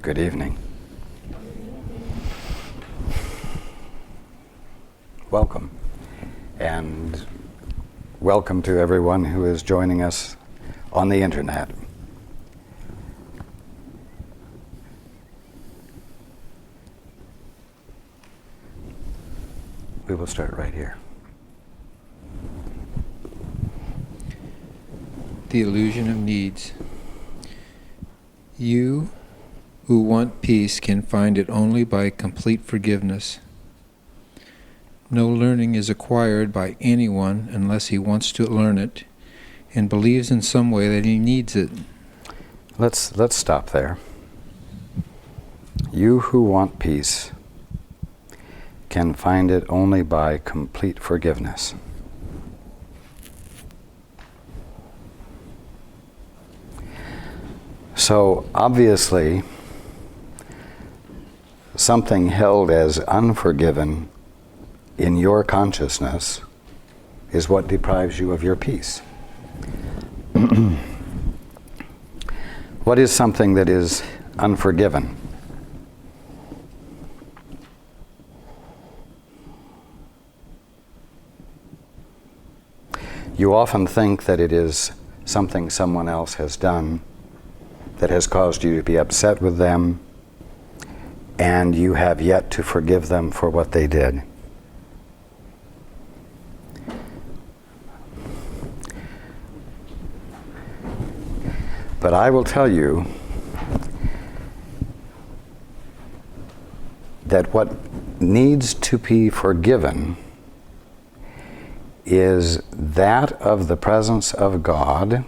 Good evening. Welcome. And welcome to everyone who is joining us on the internet. We will start right here. The illusion of needs. You who want peace can find it only by complete forgiveness. No learning is acquired by anyone unless he wants to learn it and believes in some way that he needs it. Let's stop there. You who want peace can find it only by complete forgiveness. So obviously, something held as unforgiven in your consciousness is what deprives you of your peace. What is something that is unforgiven? You often think that it is something someone else has done that has caused you to be upset with them, and you have yet to forgive them for what they did. But I will tell you that what needs to be forgiven is that of the presence of God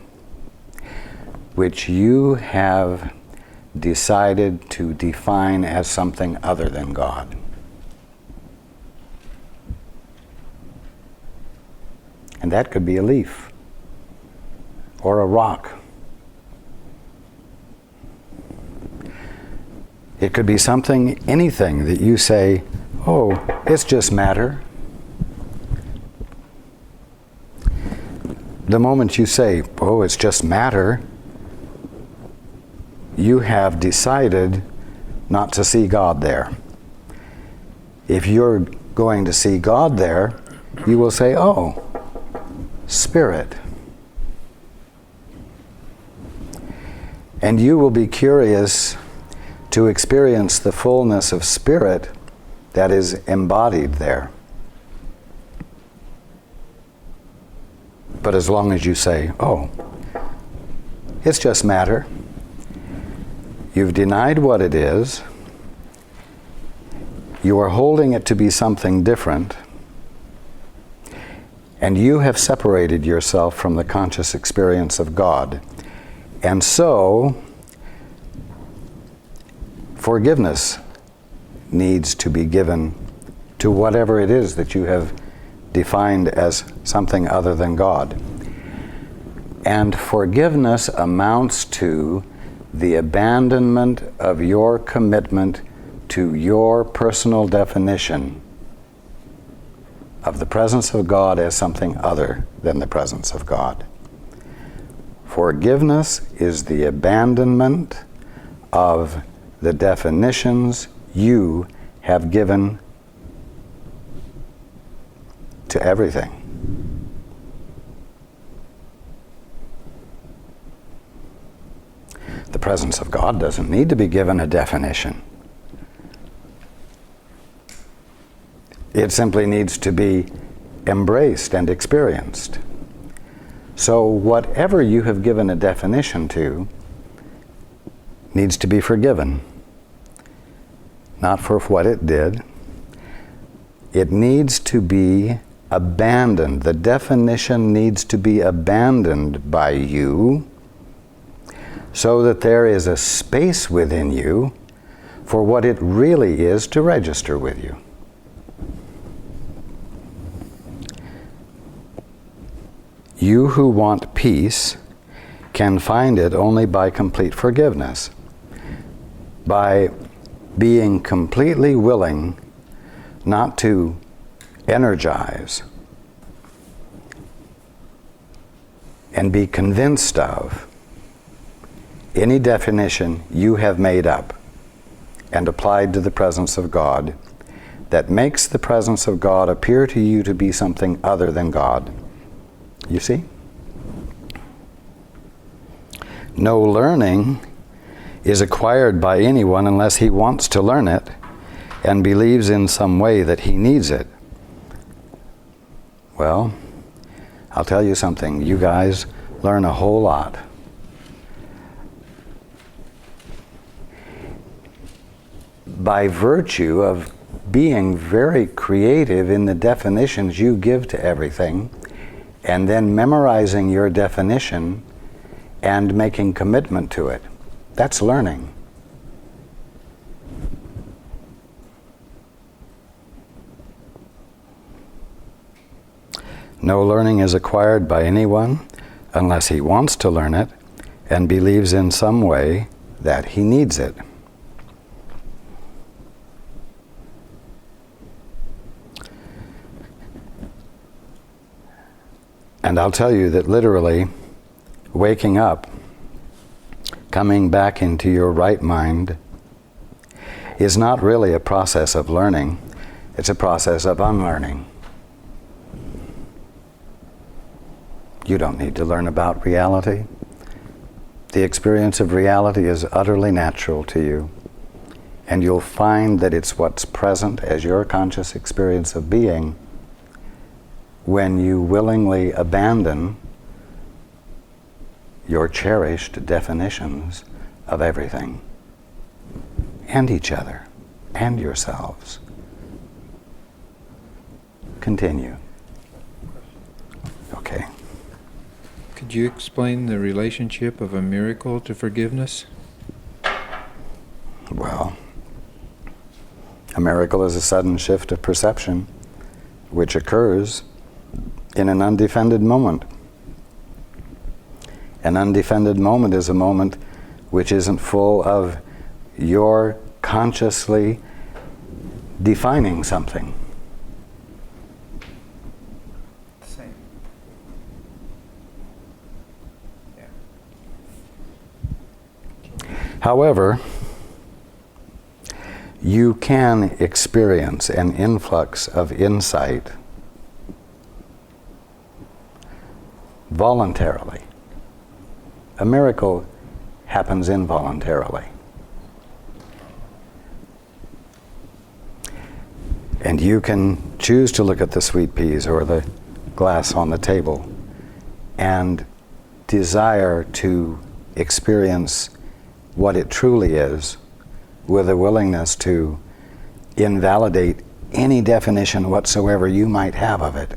which you have decided to define as something other than God. And that could be a leaf or a rock. It could be something, anything that you say, oh, it's just matter. The moment you say, oh, it's just matter, you have decided not to see God there. If you're going to see God there, you will say, oh, Spirit. And you will be curious to experience the fullness of Spirit that is embodied there. But as long as you say, oh, it's just matter, you've denied what it is, you are holding it to be something different, and you have separated yourself from the conscious experience of God. And so, forgiveness needs to be given to whatever it is that you have defined as something other than God. And forgiveness amounts to the abandonment of your commitment to your personal definition of the presence of God as something other than the presence of God. Forgiveness is the abandonment of the definitions you have given to everything. The presence of God doesn't need to be given a definition. It simply needs to be embraced and experienced. So whatever you have given a definition to needs to be forgiven. Not for what it did. It needs to be abandoned. The definition needs to be abandoned by you so that there is a space within you for what it really is to register with you. You who want peace can find it only by complete forgiveness, by being completely willing not to energize and be convinced of any definition you have made up and applied to the presence of God that makes the presence of God appear to you to be something other than God. You see? No learning is acquired by anyone unless he wants to learn it and believes in some way that he needs it. Well, I'll tell you something. You guys learn a whole lot. By virtue of being very creative in the definitions you give to everything, and then memorizing your definition and making commitment to it. That's learning. No learning is acquired by anyone unless he wants to learn it and believes in some way that he needs it. And I'll tell you that literally, waking up, coming back into your right mind, is not really a process of learning. It's a process of unlearning. You don't need to learn about reality. The experience of reality is utterly natural to you. And you'll find that it's what's present as your conscious experience of being when you willingly abandon your cherished definitions of everything, and each other, and yourselves. Continue. Okay. Could you explain the relationship of a miracle to forgiveness? Well, a miracle is a sudden shift of perception which occurs in an undefended moment. An undefended moment is a moment which isn't full of your consciously defining something. Same. Yeah. However, you can experience an influx of insight voluntarily. A miracle happens involuntarily. And you can choose to look at the sweet peas or the glass on the table and desire to experience what it truly is with a willingness to invalidate any definition whatsoever you might have of it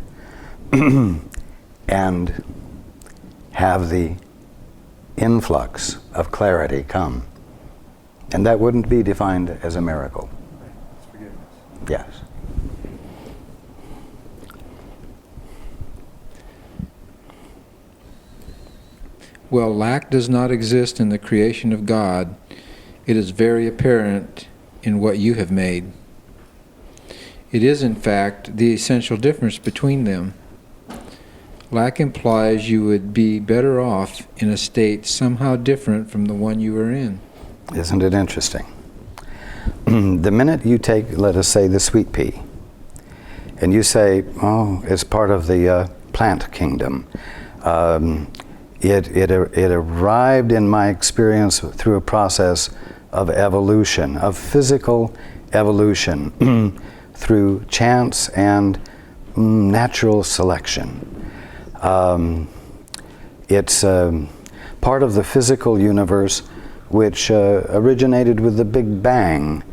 and have the influx of clarity come. And that wouldn't be defined as a miracle. It's forgiveness. Yes. Well, lack does not exist in the creation of God. It is very apparent in what you have made. It is, in fact, the essential difference between them. Lack implies you would be better off in a state somehow different from the one you are in. Isn't it interesting? The minute you take, let us say, the sweet pea, and you say, oh, it's part of the plant kingdom. It arrived in my experience through a process of evolution, of physical evolution, through chance and natural selection. It's part of the physical universe which originated with the Big Bang,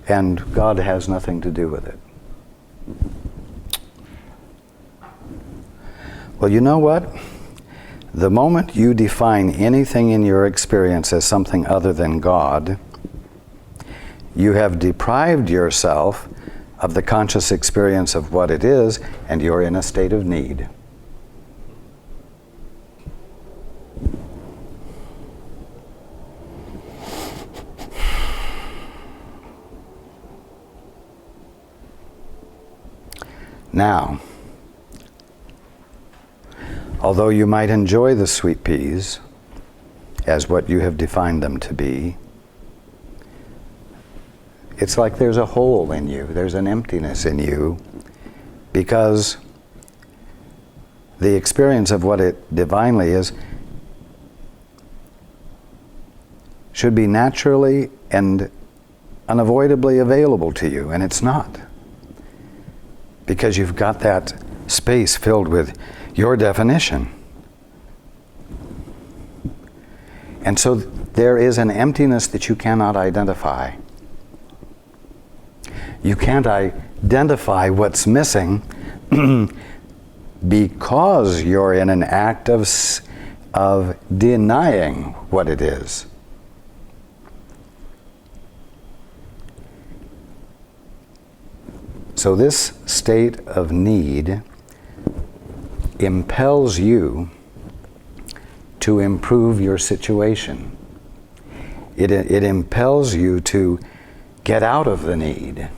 and God has nothing to do with it. Well, you know what? The moment you define anything in your experience as something other than God, you have deprived yourself of the conscious experience of what it is, and you're in a state of need. Now, although you might enjoy the sweet peas as what you have defined them to be, it's like there's a hole in you, there's an emptiness in you, because the experience of what it divinely is should be naturally and unavoidably available to you, and it's not. Because you've got that space filled with your definition. And so there is an emptiness that you cannot identify. You can't identify what's missing because you're in an act of denying what it is. So this state of need impels you to improve your situation. It impels you to get out of the need.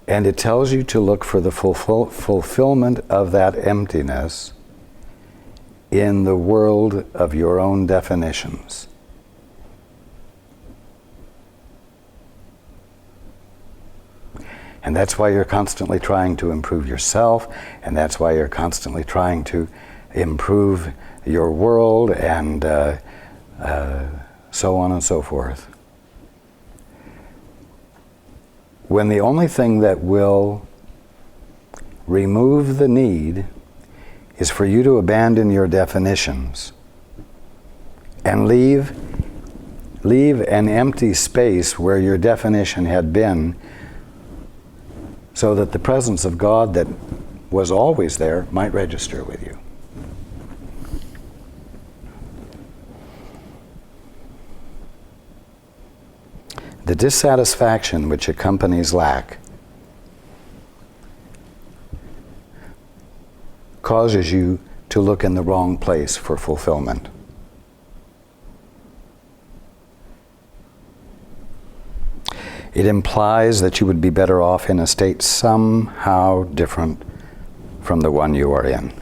And it tells you to look for the fulfillment of that emptiness in the world of your own definitions. And that's why you're constantly trying to improve yourself, and that's why you're constantly trying to improve your world, and so on and so forth. When the only thing that will remove the need is for you to abandon your definitions and leave an empty space where your definition had been, so that the presence of God that was always there might register with you. The dissatisfaction which accompanies lack causes you to look in the wrong place for fulfillment. It implies that you would be better off in a state somehow different from the one you are in.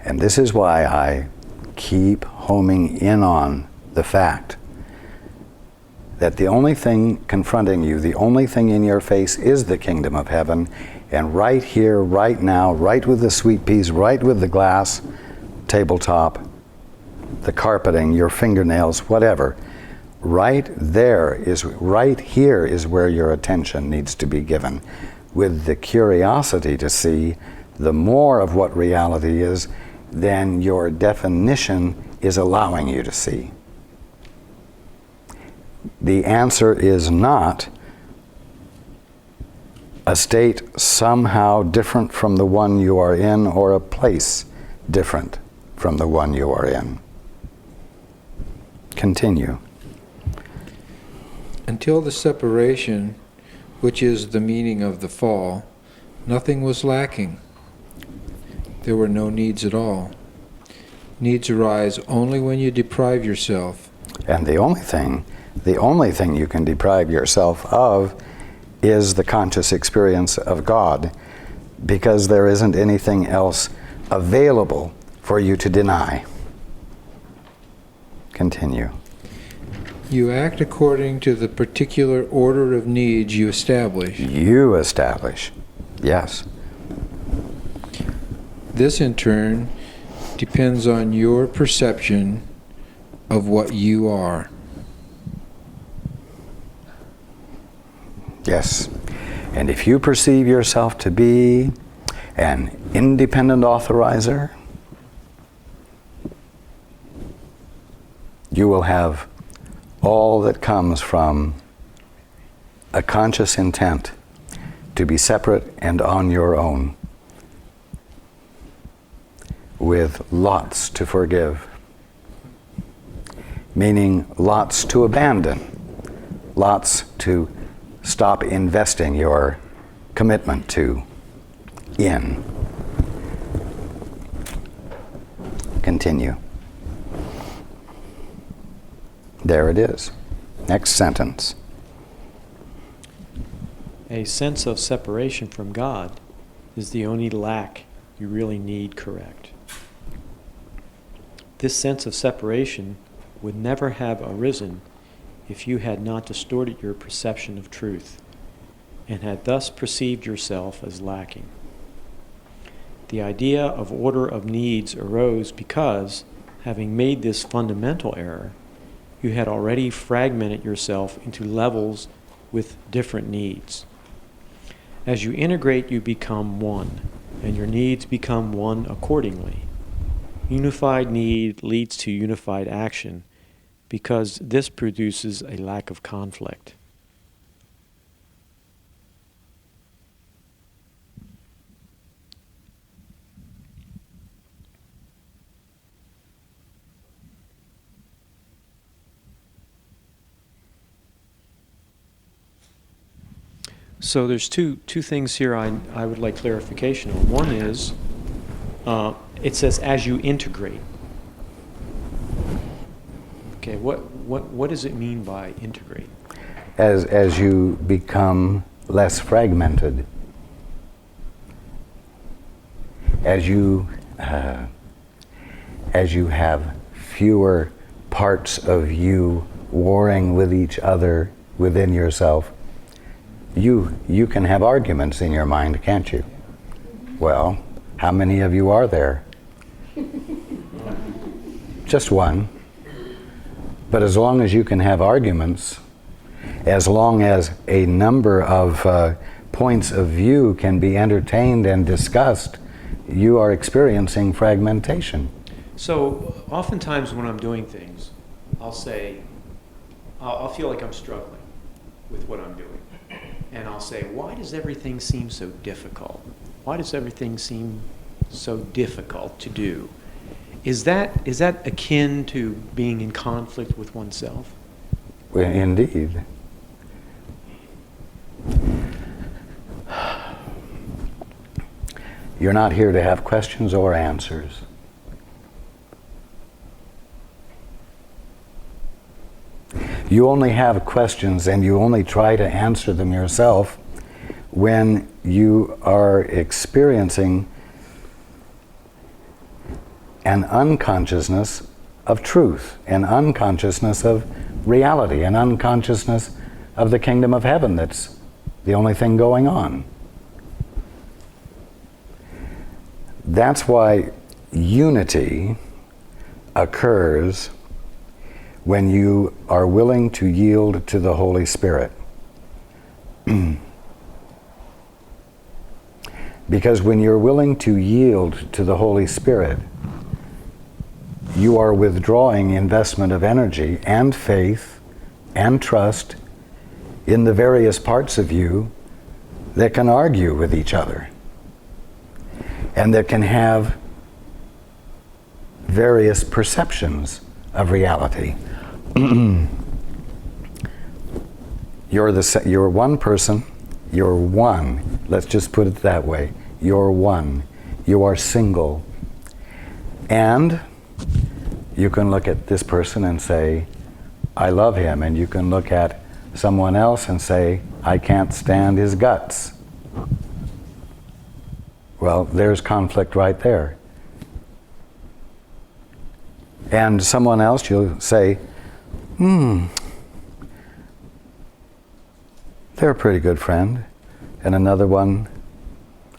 And this is why I keep homing in on the fact that the only thing confronting you, the only thing in your face is the kingdom of heaven, and right here, right now, right with the sweet peas, right with the glass tabletop, the carpeting, your fingernails, whatever, right here is where your attention needs to be given, with the curiosity to see the more of what reality is than your definition is allowing you to see. The answer is not a state somehow different from the one you are in, or a place different from the one you are in. Continue. Until the separation, which is the meaning of the fall, nothing was lacking. There were no needs at all. Needs arise only when you deprive yourself. And the only thing you can deprive yourself of is the conscious experience of God, because there isn't anything else available for you to deny. Continue. You act according to the particular order of needs you establish. You establish, yes. This, in turn, depends on your perception of what you are. Yes. And if you perceive yourself to be an independent authorizer, you will have all that comes from a conscious intent to be separate and on your own, with lots to forgive, meaning lots to abandon, lots to stop investing your commitment to in. Continue. There it is. Next sentence. a sense of separation from God is the only lack you really need correct. This sense of separation would never have arisen if you had not distorted your perception of truth and had thus perceived yourself as lacking. The idea of order of needs arose because, having made this fundamental error, you had already fragmented yourself into levels with different needs. As you integrate, you become one, and your needs become one accordingly. Unified need leads to unified action because this produces a lack of conflict. So there's two things here I would like clarification on. One is, it says as you integrate. Okay, what does it mean by integrate? As you become less fragmented, as you have fewer parts of you warring with each other within yourself, you can have arguments in your mind, can't you? Well, how many of you are there? Just one. But as long as you can have arguments, as long as a number of points of view can be entertained and discussed, you are experiencing fragmentation. So oftentimes when I'm doing things, I'll say, I'll feel like I'm struggling with what I'm doing. And I'll say, why does everything seem so difficult? Why does everything seem so difficult to do? Is that akin to being in conflict with oneself? Well, indeed. You're not here to have questions or answers. You only have questions and you only try to answer them yourself when you are experiencing an unconsciousness of truth, an unconsciousness of reality, an unconsciousness of the kingdom of heaven that's the only thing going on. That's why unity occurs when you are willing to yield to the Holy Spirit. Because when you're willing to yield to the Holy Spirit, you are withdrawing investment of energy and faith and trust in the various parts of you that can argue with each other and that can have various perceptions of reality. You're one person, you're one. Let's just put it that way. You're one. You are single. And you can look at this person and say, I love him. And you can look at someone else and say, I can't stand his guts. Well, there's conflict right there. And someone else, you'll say, they're a pretty good friend. And another one,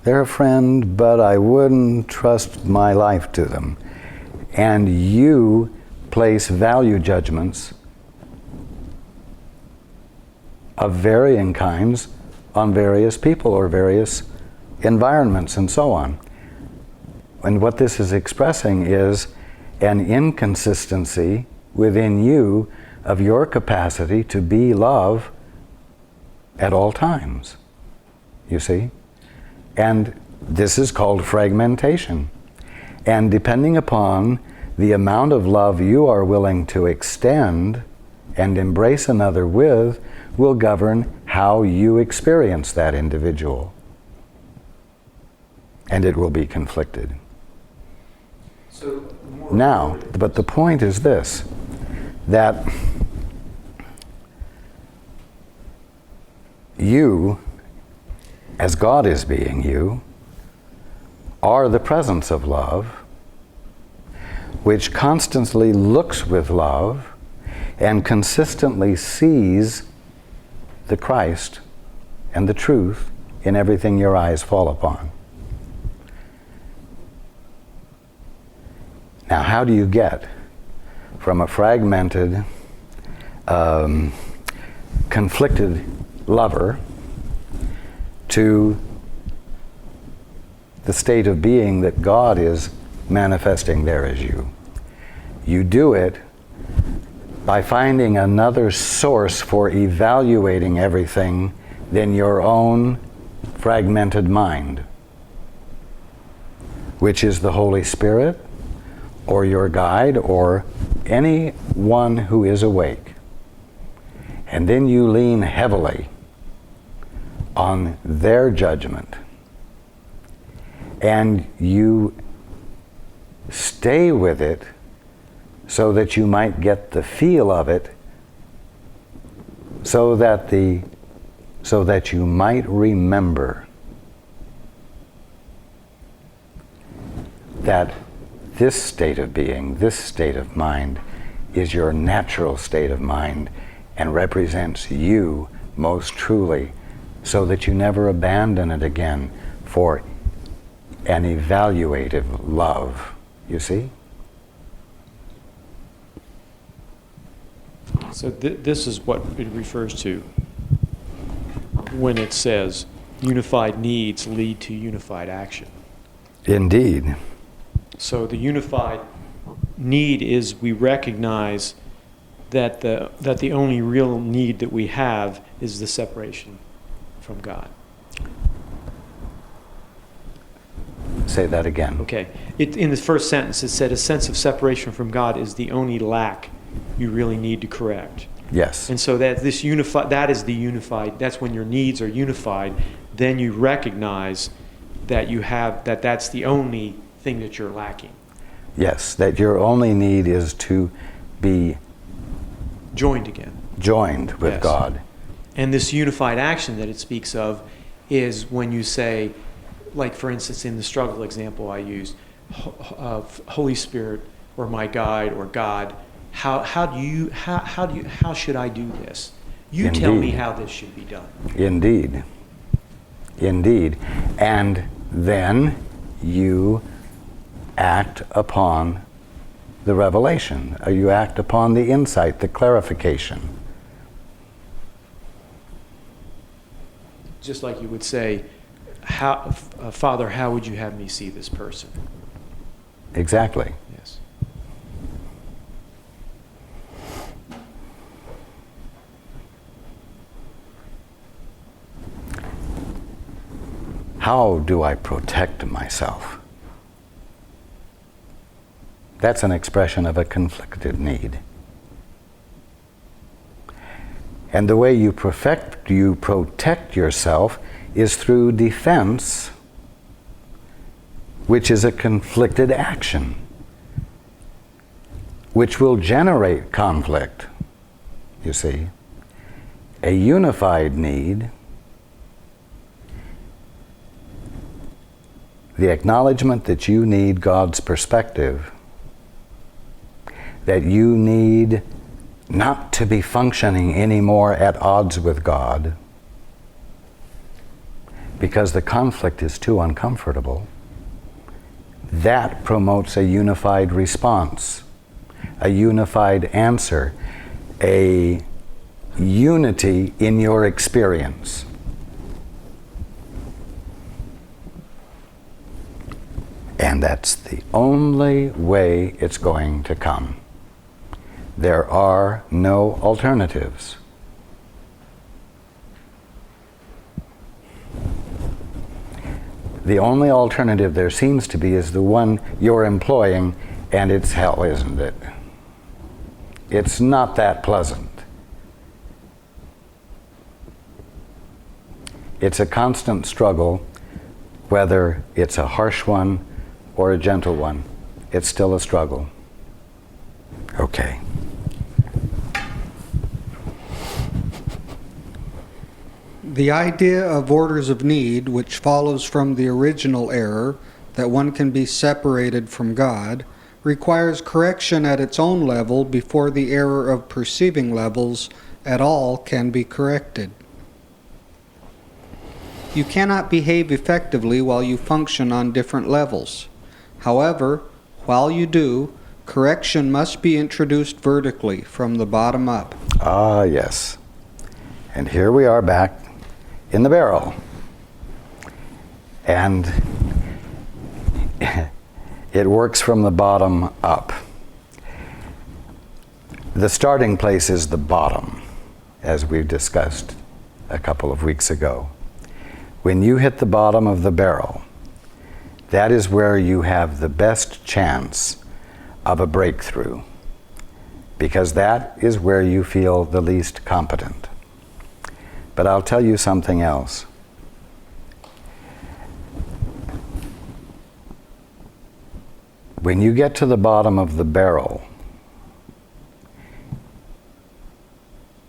they're a friend, but I wouldn't trust my life to them. And you place value judgments of varying kinds on various people or various environments and so on. And what this is expressing is an inconsistency within you of your capacity to be love at all times, you see? And this is called fragmentation. And depending upon the amount of love you are willing to extend and embrace another with will govern how you experience that individual. And it will be conflicted. Now, but the point is this, that you as God is being you, are the presence of love, which constantly looks with love and consistently sees the Christ and the truth in everything your eyes fall upon. Now, how do you get from a fragmented, conflicted lover to the state of being that God is manifesting there as you? You do it by finding another source for evaluating everything than your own fragmented mind, which is the Holy Spirit, or your guide, or anyone who is awake. And then you lean heavily on their judgment, and you stay with it so that you might get the feel of it, so that you might remember that this state of being, this state of mind, is your natural state of mind and represents you most truly, so that you never abandon it again for an evaluative love. You see? So this is what it refers to when it says unified needs lead to unified action. Indeed. So the unified need is we recognize that the only real need that we have is the separation from God. Say that again. Okay. In the first sentence, it said a sense of separation from God is the only lack you really need to correct. Yes. And so that this that is the unified. That's when your needs are unified. Then you recognize that that's the only thing that you're lacking. Yes, that your only need is to be joined again. Joined with Yes. God. And this unified action that it speaks of is when you say, like for instance in the struggle example I used, Holy Spirit or my guide or God, how should I do this? You Indeed. tell me how this should be done. Indeed. Indeed. And then you act upon the revelation. You act upon the insight, the clarification. Just like you would say, Father, how would you have me see this person? Exactly. Yes. How do I protect myself? That's an expression of a conflicted need. And the way you protect yourself is through defense, which is a conflicted action, which will generate conflict, you see. A unified need, the acknowledgement that you need God's perspective, that you need not to be functioning anymore at odds with God because the conflict is too uncomfortable. That promotes a unified response, a unified answer, a unity in your experience. And that's the only way it's going to come. There are no alternatives. The only alternative there seems to be is the one you're employing, and it's hell, isn't it? It's not that pleasant. It's a constant struggle, whether it's a harsh one or a gentle one. It's still a struggle. Okay. The idea of orders of need, which follows from the original error, that one can be separated from God, requires correction at its own level before the error of perceiving levels at all can be corrected. You cannot behave effectively while you function on different levels. However, while you do, correction must be introduced vertically from the bottom up. Ah, yes. And here we are back in the barrel. And it works from the bottom up. The starting place is the bottom, as we discussed a couple of weeks ago. When you hit the bottom of the barrel, that is where you have the best chance of a breakthrough, because that is where you feel the least competent. But I'll tell you something else. When you get to the bottom of the barrel,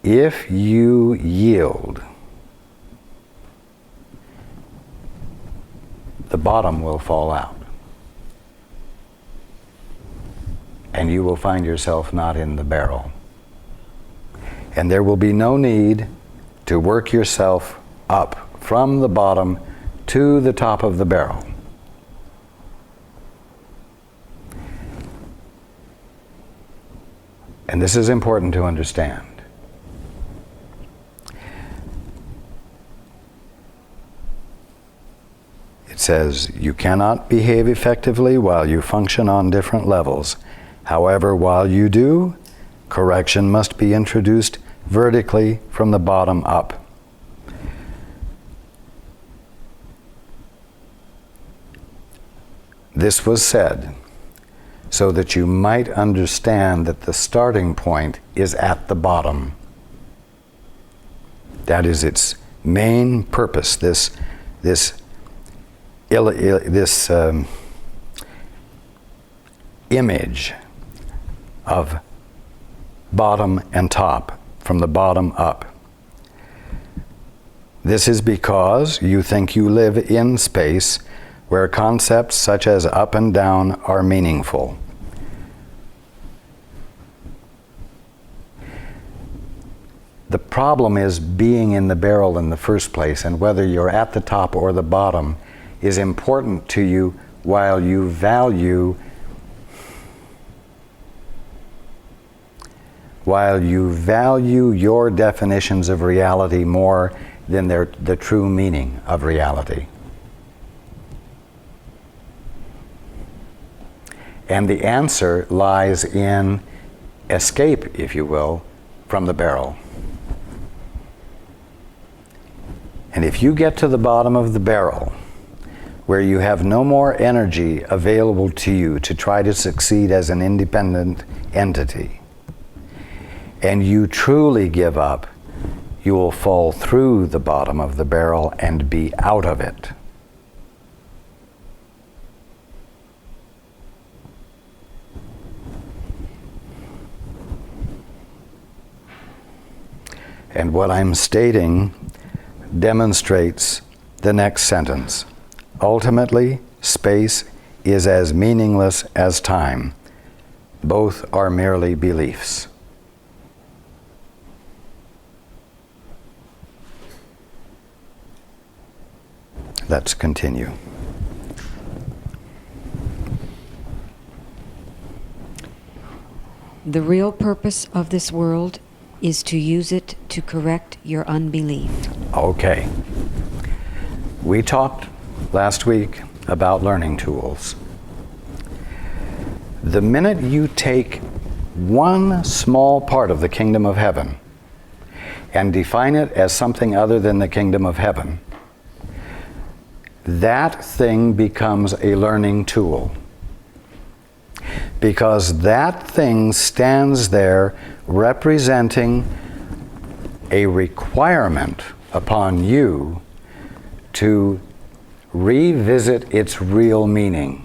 if you yield, the bottom will fall out. And you will find yourself not in the barrel. And there will be no need to work yourself up from the bottom to the top of the barrel. And this is important to understand. It says, you cannot behave effectively while you function on different levels. However, while you do, correction must be introduced vertically from the bottom up. This was said so that you might understand that the starting point is at the bottom. That is its main purpose, this image of bottom and top, from the bottom up. This is because you think you live in space where concepts such as up and down are meaningful. The problem is being in the barrel in the first place, and whether you're at the top or the bottom is important to you while you value your definitions of reality more than the true meaning of reality. And the answer lies in escape, if you will, from the barrel. And if you get to the bottom of the barrel, where you have no more energy available to you to try to succeed as an independent entity, and you truly give up, you will fall through the bottom of the barrel and be out of it. And what I'm stating demonstrates the next sentence. Ultimately, space is as meaningless as time. Both are merely beliefs. Let's continue. The real purpose of this world is to use it to correct your unbelief. Okay. We talked last week about learning tools. The minute you take one small part of the kingdom of heaven and define it as something other than the kingdom of heaven, that thing becomes a learning tool. Because that thing stands there representing a requirement upon you to revisit its real meaning.